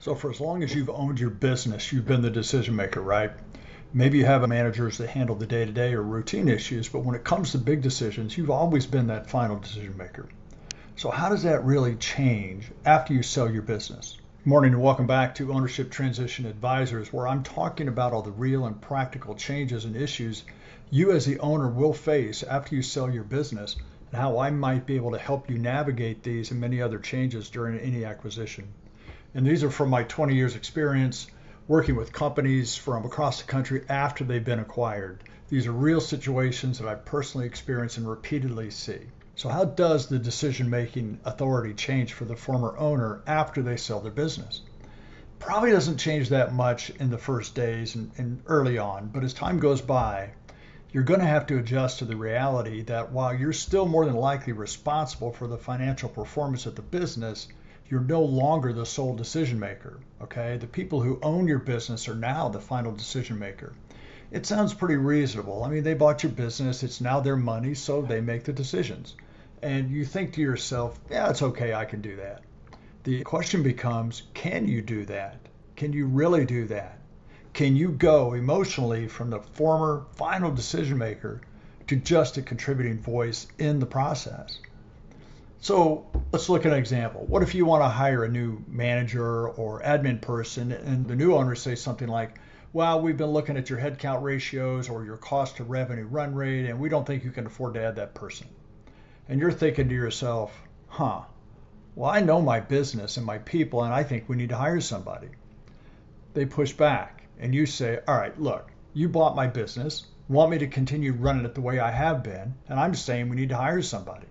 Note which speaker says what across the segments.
Speaker 1: So for as long as you've owned your business, you've been the decision maker, right? Maybe you have managers that handle the day-to-day or routine issues, but when it comes to big decisions, you've always been that final decision maker. So how does that really change after you sell your business? Good morning and welcome back to Ownership Transition Advisors, where I'm talking about all the real and practical changes and issues you as the owner will face after you sell your business, and how I might be able to help you navigate these and many other changes during any acquisition. And these are from my 20 years experience working with companies from across the country after they've been acquired. These are real situations that I personally experience and repeatedly see. So how does the decision-making authority change for the former owner after they sell their business? Probably doesn't change that much in the first days and early on, but as time goes by, you're going to have to adjust to the reality that while you're still more than likely responsible for the financial performance of the business, you're no longer the sole decision maker, okay? The people who own your business are now the final decision maker. It sounds pretty reasonable. I mean, they bought your business, it's now their money, so they make the decisions. And you think to yourself, yeah, it's okay, I can do that. The question becomes, can you do that? Can you really do that? Can you go emotionally from the former final decision maker to just a contributing voice in the process? So let's look at an example. What if you want to hire a new manager or admin person and the new owner says something like, well, we've been looking at your headcount ratios or your cost to revenue run rate, and we don't think you can afford to add that person. And you're thinking to yourself, well, I know my business and my people, and I think we need to hire somebody. They push back and you say, all right, look, you bought my business, want me to continue running it the way I have been, and I'm saying we need to hire somebody.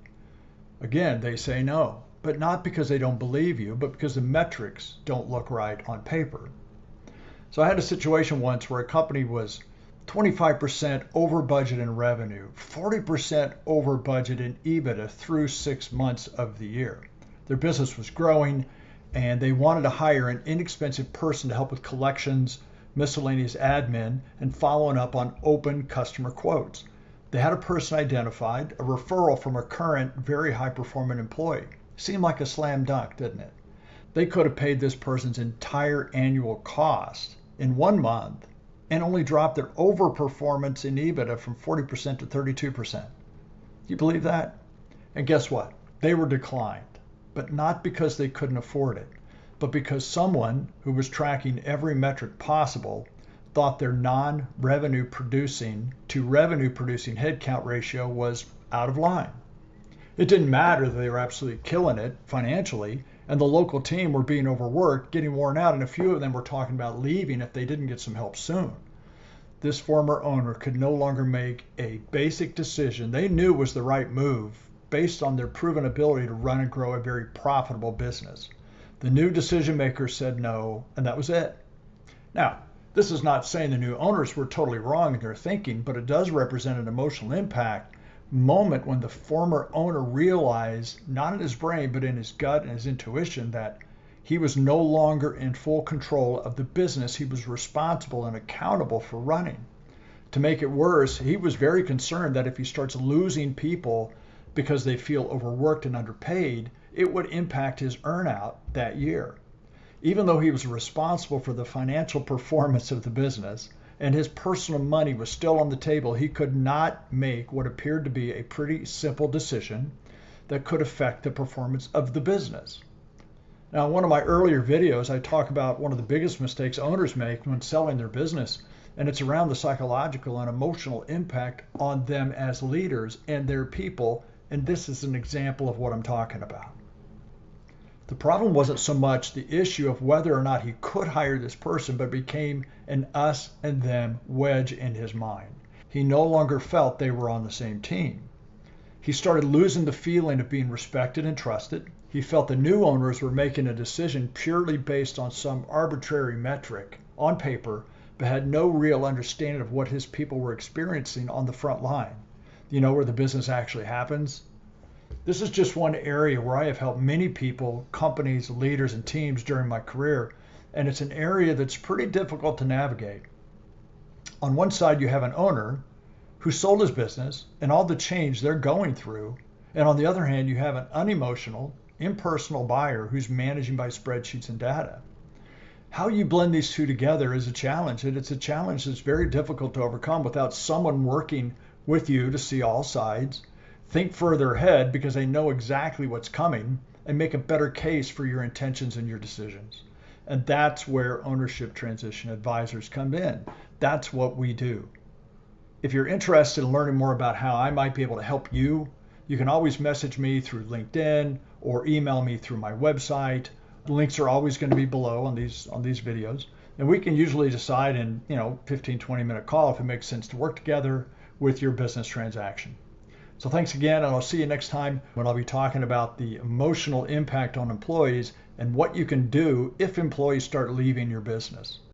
Speaker 1: Again, they say no, but not because they don't believe you, but because the metrics don't look right on paper. So I had a situation once where a company was 25% over budget in revenue, 40% over budget in EBITDA through 6 months of the year. Their business was growing and they wanted to hire an inexpensive person to help with collections, miscellaneous admin, and following up on open customer quotes. They had a person identified, a referral from a current very high performing employee. Seemed like a slam dunk, didn't it? They could have paid this person's entire annual cost in 1 month and only dropped their overperformance in EBITDA from 40% to 32%. Do you believe that? And guess what? They were declined, but not because they couldn't afford it, but because someone who was tracking every metric possible thought their non-revenue producing to revenue producing headcount ratio was out of line. It didn't matter that they were absolutely killing it financially, and the local team were being overworked, getting worn out, and a few of them were talking about leaving if they didn't get some help soon. This former owner could no longer make a basic decision they knew was the right move based on their proven ability to run and grow a very profitable business. The new decision maker said no, and that was it. Now, this is not saying the new owners were totally wrong in their thinking, but it does represent an emotional impact moment when the former owner realized, not in his brain, but in his gut and his intuition, that he was no longer in full control of the business he was responsible and accountable for running. To make it worse, he was very concerned that if he starts losing people because they feel overworked and underpaid, it would impact his earnout that year. Even though he was responsible for the financial performance of the business and his personal money was still on the table, he could not make what appeared to be a pretty simple decision that could affect the performance of the business. Now, in one of my earlier videos, I talk about one of the biggest mistakes owners make when selling their business, and it's around the psychological and emotional impact on them as leaders and their people, and this is an example of what I'm talking about. The problem wasn't so much the issue of whether or not he could hire this person, but became an us and them wedge in his mind. He no longer felt they were on the same team. He started losing the feeling of being respected and trusted. He felt the new owners were making a decision purely based on some arbitrary metric on paper, but had no real understanding of what his people were experiencing on the front line. You know, where the business actually happens? This is just one area where I have helped many people, companies, leaders, and teams during my career, and it's an area that's pretty difficult to navigate. On one side, you have an owner who sold his business and all the change they're going through, and on the other hand, you have an unemotional, impersonal buyer who's managing by spreadsheets and data. How you blend these two together is a challenge, and it's a challenge that's very difficult to overcome without someone working with you to see all sides, think further ahead because they know exactly what's coming, and make a better case for your intentions and your decisions. And that's where ownership transition advisors come in. That's what we do. If you're interested in learning more about how I might be able to help you, you can always message me through LinkedIn or email me through my website. The links are always going to be below on these videos. And we can usually decide in 15-20 minute call if it makes sense to work together with your business transaction. So thanks again, and I'll see you next time when I'll be talking about the emotional impact on employees and what you can do if employees start leaving your business.